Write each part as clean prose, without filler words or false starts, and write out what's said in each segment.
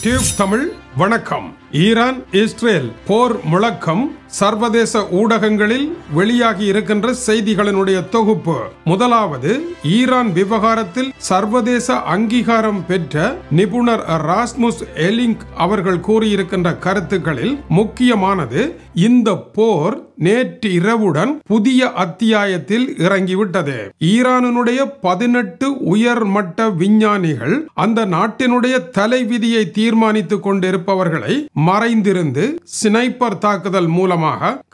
Tube Tamil வணக்கம். Iran Israel போர் முழக்கம் சர்வதேச ஊடகங்களில் வெளியாகி இருக்கின்ற செய்திகளினுடைய தொகுப்பு. முதலாவது, ஈரான் விவகாரத்தில் சர்வதேச அங்கீகாரம் பெற்ற நிபுணர் ராஸ்முஸ் எலிங்க் அவர்கள் கூறியிருக்கின்ற கருத்துக்களில் முக்கியமானது, இந்த போர் நேற்று இரவுடன் புதிய அத்தியாயத்தில் இறங்கிவிட்டது. ஈரானுடைய 18 உயர்மட்ட விஞ்ஞானிகள் அந்த நாட்டினுடைய தலைவிதியை தீர்மானித்துக் கொண்டிருப்பவர்களை மறைந்திருந்து ஸ்னைப்பர் தாக்குதல் மூலமாக,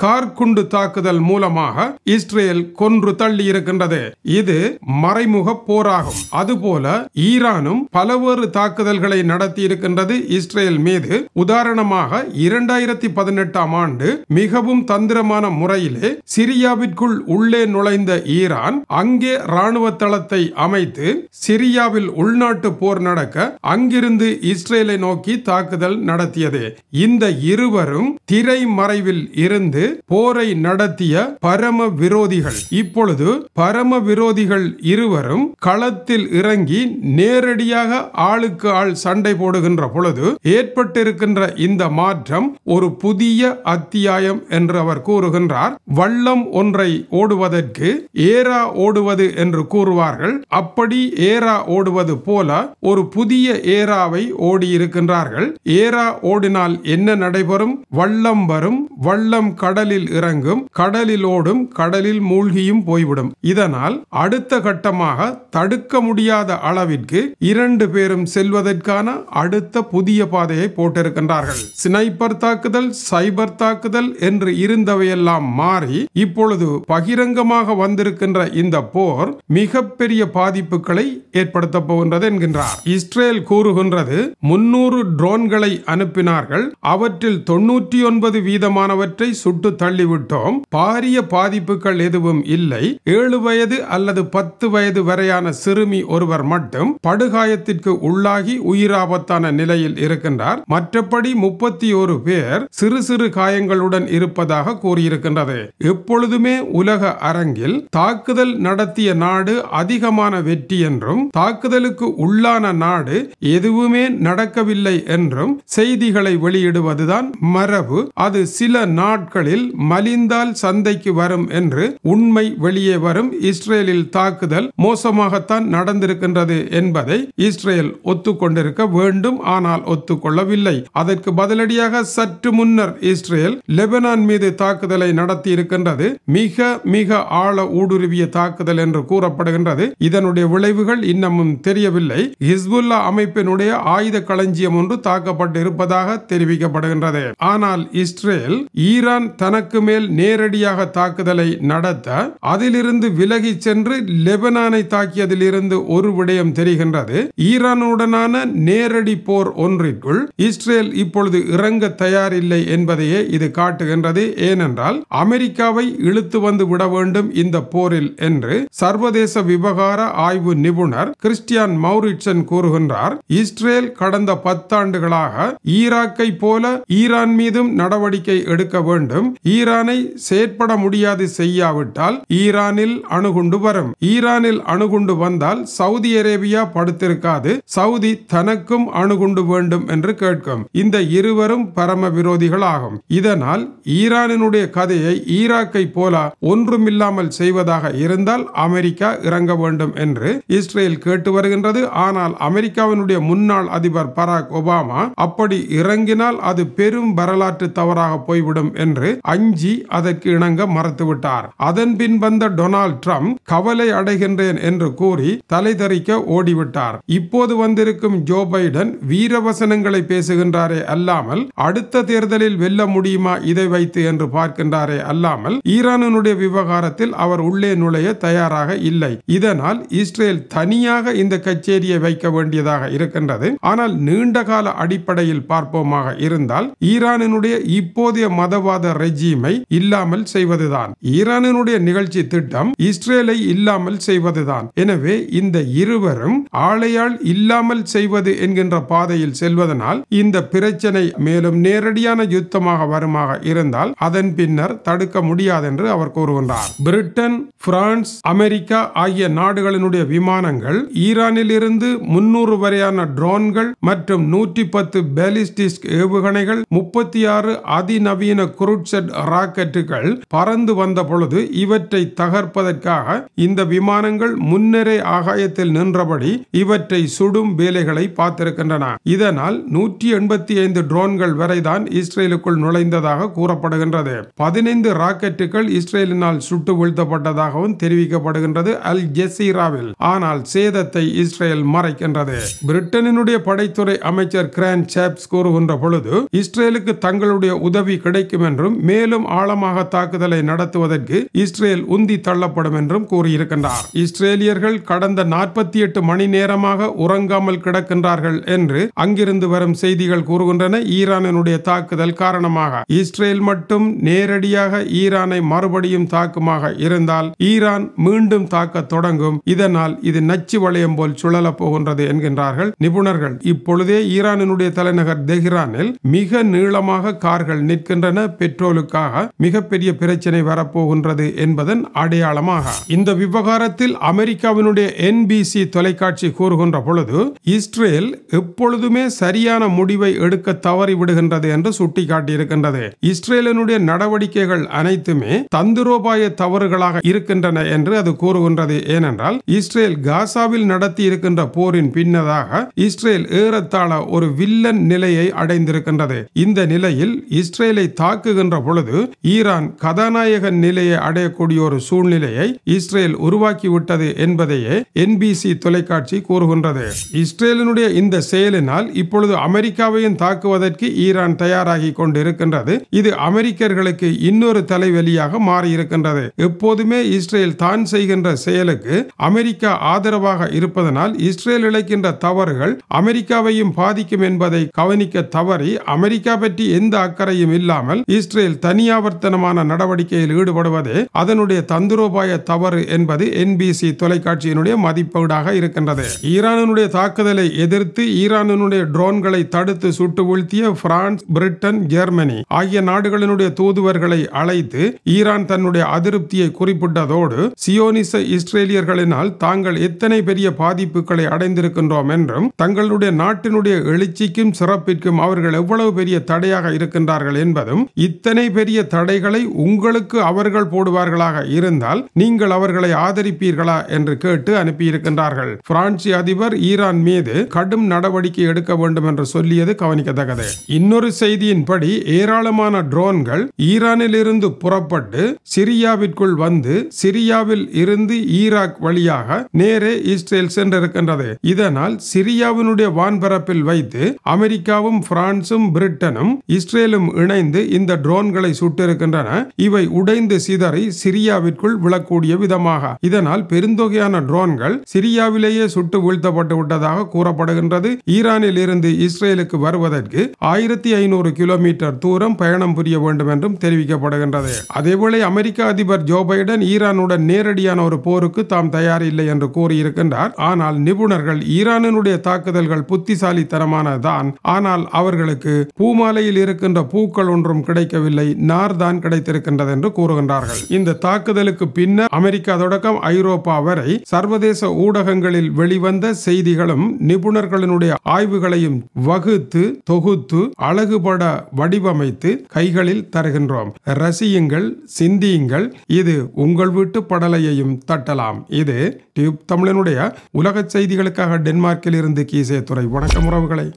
கார்குண்டு தாக்குதல் மூலமாக இஸ்ரேல் கொன்று தள்ளி இருக்கின்றது. இது மறைமுக போராகும். அதுபோல ஈரானும் பலவேறு தாக்குதல்களை நடத்தி இருக்கின்றது இஸ்ரேல் மீது. உதாரணமாக 2018ஆம் ஆண்டு மிகவும் தந்திரமான முறையிலே சிரியாவிற்குள் உள்ளே நுழைந்த ஈரான் அங்கே ராணுவ தளத்தை அமைத்து சிரியாவில் உள்நாட்டு போர் நடக்க அங்கிருந்து இஸ்ரேலை நோக்கி தாக்குதல் நடத்தியது. இந்த இருவரும் திரை மறைவில் இருந்து போரை நடத்திய பரம விரோதிகள். இப்பொழுது பரம விரோதிகள் இருவரும் களத்தில் இறங்கி நேரடியாக ஆளுக்கு ஆள் சண்டை போடுகின்ற பொழுது ஏற்பட்டிருக்கின்ற இந்த மாற்றம் ஒரு புதிய அத்தியாயம் என்று அவர் கூறுகின்றார். வள்ளம் ஒன்றை ஓடுவதற்கு ஏரா ஓடுவது என்று கூறுவார்கள். அப்படி ஏரா ஓடுவது போல ஒரு புதிய ஏராவை ஓடி இருக்கின்றார்கள். ஏரா ஓடினால் என்ன நடைபெறும்? வள்ளம் வரும், வள்ளம் கடலில் இறங்கும், கடலில் ஓடும், கடலில் மூழ்கியும் போய்விடும். இதனால் அடுத்த கட்டமாக தடுக்க முடியாத அளவிற்கு இரண்டு பேரும் செல்வதற்கான அடுத்த புதிய பாதையை போட்டிருக்கின்றார்கள். ஸ்னைப்பர் தாக்குதல், சைபர் தாக்குதல் என்று இருந்தவையெல்லாம் மாறி இப்பொழுது பகிரங்கமாக வந்திருக்கின்ற இந்த போர் மிகப்பெரிய பாதிப்புகளை ஏற்படுத்த போகின்றது என்கின்றார். இஸ்ரேல் கூறுகின்றது 300 ட்ரோன்களை அனுப்பினார்கள், அவற்றில் 99 வீதமானவற்றை சுட்டு தள்ளிவிட்டோம், பாரிய பாதிப்புகள் எதுவும் இல்லை, 7 வயது அல்லது 10 வயது வரையான சிறுமி ஒருவர் மட்டும் படுகாயத்திற்கு உள்ளாகி உயிராபத்தான நிலையில் இருக்கின்றார். மற்றபடி 31 பேர் சிறு சிறு காயங்களுடன் இருப்பதாக கூறியிருக்கின்றது. எப்பொழுதுமே உலக அரங்கில் தாக்குதல் நடத்திய நாடு அதிகமான வெற்றி என்றும் தாக்குதலுக்கு உள்ளான நாடு எதுவுமே நடக்கவில்லை என்றும் செய்திகளை வெளியிடுவதுதான் மரபு. அது சில நாட்களில் மலிந்தால் சந்தைக்கு வரும் என்று உண்மை வெளியே வரும். இஸ்ரேலில் தாக்குதல் மோசமாகத்தான் நடந்திருக்கின்றது என்பதை இஸ்ரேல் ஒத்துக்கொண்டிருக்க வேண்டும். ஆனால் ஒத்துக்கொள்ளவில்லை. அதற்கு பதிலடியாக சற்று முன்னர் இஸ்ரேல் லெபனான் மீது தாக்குதலை நடத்தி இருக்கின்றது. மிக மிக ஆழ ஊடுருவிய தாக்குதல் என்று கூறப்படுகின்றது. இதனுடைய விளைவுகள் இன்னமும் தெரியவில்லை. ஹிஸ்புல்லா அமைப்பினுடைய ஆயுத களஞ்சியம் ஒன்று தாக்கப்பட்டு இருப்பதாக தெரிவிக்கப்படுகின்றது. ஆனால் இஸ்ரேல் ஈரான் தனக்கு மேல் நேரடியாக தாக்குதலை நடத்த அதிலிருந்து விலகி சென்று லெபனானை தாக்கியதில் இருந்து ஒரு விடயம் தெரிகின்றது. ஈரானுடனான நேரடி போர் ஒன்றிற்குள் இஸ்ரேல் இப்பொழுது இறங்க தயாரில்லை என்பதையே இது காட்டுகின்றது. ஏனென்றால் அமெரிக்காவை இழுத்து வந்து விட வேண்டும் இந்த போரில் என்று சர்வதேச விவகார ஆய்வு நிபுணர் கிறிஸ்டியான் மௌரிட்சன் கூறுகின்றார். இஸ்ரேல் கடந்த 10 ஆண்டுகளாக ஈராக்கை போல ஈரான் மீதும் நடவடிக்கை எடுக்க வேண்டும். ஈரானை செயற்பட முடியாது செய்யாவிட்டால் ஈரானில் அணுகுண்டு வரும். ஈரானில் அணுகுண்டு வந்தால் சவுதி அரேபியா படுத்திருக்காது, சவுதி தனக்கும் அணுகுண்டு வேண்டும் என்று கேட்கும். இந்த இருவரும் பரம விரோதிகள் ஆகும். இதனால் ஈரானினுடைய கதையை ஈராக்கை போல ஒன்றுமில்லாமல் செய்வதாக இருந்தால் அமெரிக்கா இறங்க வேண்டும் என்று இஸ்ரேல் கேட்டு வருகின்றது. ஆனால் அமெரிக்காவினுடைய முன்னாள் அதிபர் பராக் ஒபாமா அப்படி இறங்கினால் அது பெரும் வரலாற்று தவறாக போய்விடும் என்று அஞ்சி அதற்கு இணங்க மறுத்துவிட்டார். அதன் பின் வந்த டொனால்ட் ட்ரம்ப் கவலை அடைகின்றேன் என்று கூறி தலைதறிக்க ஓடிவிட்டார். இப்போது வந்திருக்கும் ஜோ பைடன் வீரவசனங்களை பேசுகின்றாரே அல்லாமல் அடுத்த தேர்தலில் வெல்ல முடியுமா இதை வைத்து என்று பார்க்கின்றாரே அல்லாமல் ஈரானுடைய விவகாரத்தில் அவர் உள்ளே நுழைய தயாராக இல்லை. இதனால் இஸ்ரேல் தனியாக இந்த கச்சேரியை வைக்க வேண்டியதாக இருக்கின்றது. ஆனால் நீண்ட கால அடிப்படையில் பார்ப்போமாக இருந்தால் ஈரானினுடைய இப்போதைய மத மதவாத ரெஜிமை இல்லாமல் செய்வதுதான். ஈரானினுடைய நிகழ்ச்சி திட்டம் இஸ்ரேலை இல்லாமல் செய்வதுதான். எனவே இந்த இருவரும் ஆளையால் இல்லாமல் செய்வது என்கின்ற பாதையில் செல்வதனால் இந்த பிரச்சனை மேலும் நேரடியான யுத்தமாக வருமாக இருந்தால் அதன் பின்னர் தடுக்க முடியாது என்று அவர் கூறுகின்றார். பிரிட்டன், பிரான்ஸ், அமெரிக்கா ஆகிய நாடுகளினுடைய விமானங்கள் ஈரானில் இருந்து 300 வரையான ட்ரோன்கள் மற்றும் 110 பாலிஸ்டிக் ஏவுகணைகள் 36 அதிநவீன குரூட்செட் ராக்கெட்டுகள் பறந்து வந்த பொழுது இவற்றை தகர்ப்பதற்காக இந்த விமானங்கள் முன்னரே ஆகாயத்தில் நின்றபடி இவற்றை சுடும் வேலைகளை பார்த்திருக்கின்றன. இதனால் 185 ட்ரோன்கள் வரைதான் இஸ்ரேலுக்குள் நுழைந்ததாக கூறப்படுகின்றது. 15 ராக்கெட்டுகள் இஸ்ரேலினால் சுட்டு வீழ்த்தப்பட்டதாகவும் தெரிவிக்கப்படுகின்றது அல் ஜசீராவில். ஆனால் சேதத்தை இஸ்ரேல் மறைக்கின்றது. பிரிட்டனினுடைய படைத்துறை அமைச்சர் கிராண்ட் சாப்ஸ் கூறுகின்ற பொழுது இஸ்ரேலுக்கு தங்களுடைய உதவி கிடைக்கும் என்றும் மேலும் ஆழமாக தாக்குதலை நடத்துவதற்கு இஸ்ரேல் உந்தி தள்ளப்படும் என்றும் கூறியிருக்கின்றார். இஸ்ரேலியர்கள் கடந்த 48 மணி நேரமாக உறங்காமல் கிடக்கின்றார்கள் என்று அங்கிருந்து வரும் செய்திகள் கூறுகின்றன. ஈரானினுடைய தாக்குதல் காரணமாக இஸ்ரேல் மட்டும் நேரடியாக ஈரானை மறுபடியும் தாக்குமாக இருந்தால் ஈரான் மீண்டும் தாக்க தொடங்கும். இதனால் இது நச்சு வளையம் போல் சுழலப் போகின்றது என்கின்றார்கள் நிபுணர்கள். இப்பொழுதே ஈரானினுடைய தலைநகர் தெஹ்ரானில் மிக நீளமாக கார்கள் நிற்கின்றன. பெட்ரோலுக்காக மிகப்பெரிய பிரச்சனை வரப்போகின்றது என்பதன் அடையாளமாக இந்த விவகாரத்தில் அமெரிக்காவினுடைய NBC தொலைக்காட்சி கூறுகின்ற பொழுது இஸ்ரேல் எப்பொழுதுமே சரியான முடிவை எடுக்க தவறி விடுகின்றது என்று சுட்டிக்காட்டியிருக்கின்றது. இஸ்ரேலினுடைய நடவடிக்கைகள் அனைத்துமே தந்திரோபாய தவறுகளாக இருக்கின்றன என்று அது கூறுகின்றது. ஏனென்றால் இஸ்ரேல் காசாவில் நடத்தி இருக்கின்ற போரின் பின்னதாக இஸ்ரேல் ஏறத்தாழ ஒரு வில்லன் நிலையை அடைந்திருக்கின்றது. இந்த நிலையில் இஸ்ரேலை தாக்குகின்ற பொழுது ஈரான் கதாநாயக நிலையை அடையக்கூடிய ஒரு சூழ்நிலையை இஸ்ரேல் உருவாக்கிவிட்டது என்பதையே NBC தொலைக்காட்சி கூறுகின்றது. இஸ்ரேலினுடைய இந்த செயலினால் இப்பொழுது அமெரிக்காவையும் தாக்குவதற்கு ஈரான் தயாராகி கொண்டிருக்கின்றது. இது அமெரிக்கர்களுக்கு இன்னொரு தலைவலியாக மாறியிருக்கின்றது. எப்போதுமே இஸ்ரேல் தான் செய்கின்ற செயலுக்கு அமெரிக்கா ஆதரவாக இருப்பதனால் இஸ்ரேல் இழைக்கின்ற தவறுகள் அமெரிக்காவையும் பாதிக்கும் என்பதை கவனிக்க தவறி அமெரிக்கா பற்றி எந்த அக்கறையும் இல்லாமல் இஸ்ரேல் தனியாவர்த்தனமான நடவடிக்கையில் ஈடுபடுவதே அதனுடைய தந்திரோபாய தவறு என்பது NBC தொலைக்காட்சியினுடைய மதிப்பீடாக இருக்கின்றது. ஈரானுடைய தாக்குதலை எதிர்த்து ஈரானுடைய ட்ரோன்களை தடுத்து சுட்டு வீழ்த்திய பிரான்ஸ், பிரிட்டன், ஜெர்மனி ஆகிய நாடுகளினுடைய தூதுவர்களை அழைத்து ஈரான் தன்னுடைய அதிருப்தியை குறிப்பிட்டதோடு சியோனிச இஸ்ரேலியர்களினால் தாங்கள் எத்தனை பெரிய பாதிப்புகளை அடைந்திருக்கின்றோம் என்றும் தங்களுடைய நாட்டினுடைய எழுச்சிக்கும் சிறப்பிற்கும் அவர்கள் எவ்வளவு பெரிய தடையாக இருக்கின்றார்கள் என்பதும் இத்தனை பெரிய தடைகளை உங்களுக்கு அவர்கள் போடுவார்களாக இருந்தால் நீங்கள் அவர்களை ஆதரிப்பீர்களா என்று கேட்டு அனுப்பியிருக்கின்றார்கள். பிரான்சி அதிபர் ஈரான் மீது கடும் நடவடிக்கை எடுக்க வேண்டும் என்று சொல்லியது கவனிக்கத்தக்கது. இன்னொரு செய்தியின்படி ஏராளமான ட்ரோன்கள் ஈரானில் இருந்து புறப்பட்டு சிரியாவிற்குள் வந்து சிரியாவில் இருந்து ஈராக் வழியாக நேரே இஸ்ரேல் சென்றிருக்கின்றது. இதனால் சிரியாவினுடைய வான்பரப்பில் வைத்து அமெரிக்காவும் பிரான்சும் பிரிட்டனும் இஸ்ரேலும் இணைந்து இந்த ட்ரோன்களை சுட்டிருக்கின்றன. இவை உடைந்து சிதறி சிரியாவிற்குள் விழக்கூடிய விதமாக. இதனால் பெருந்தொகையான ட்ரோன்கள் சிரியாவிலேயே சுட்டு வீழ்த்தப்பட்டு விட்டதாக கூறப்படுகின்றது. ஈரானில் இருந்து இஸ்ரேலுக்கு வருவதற்கு 1500 கிலோமீட்டர் தூரம் பயணம் புரிய வேண்டும் என்றும் தெரிவிக்கப்படுகின்றது. அதேவேளை அமெரிக்க அதிபர் ஜோ பைடன் ஈரானுடன் நேரடியான ஒரு போருக்கு தாம் தயார் இல்லை என்று கூறியிருக்கின்றார். ஆனால் நிபுணர்கள் ஈரானுடைய தாக்குதல்கள் புத்திசாலித்தனமானதான், ஆனால் அவர்களுக்கு பூமாலையில் இருக்கின்ற பூக்கள் ஒன்றும் கிடைக்கவில்லை, நார் தான் கிடைத்திருக்கின்றது என்று கூறுகின்றார்கள். இந்த தாக்குதலுக்கு பின்னர் அமெரிக்கா தொடக்கம் ஐரோப்பா வரை சர்வதேச ஊடகங்களில் வெளிவந்த செய்திகளும் நிபுணர்களினுடைய ஆய்வுகளையும் வகுத்து தொகுத்து அழகுபட வடிவமைத்து கைகளில் தருகின்றோம். ரசியுங்கள், சிந்தியுங்கள். இது உங்கள் வீட்டு படலையையும் தட்டலாம். இது டியூப் தமிழனுடைய உலக செய்திகளுக்காக டென்மார்க்கில் இருந்து கீசே துறை. வணக்கம் உறவுகளை.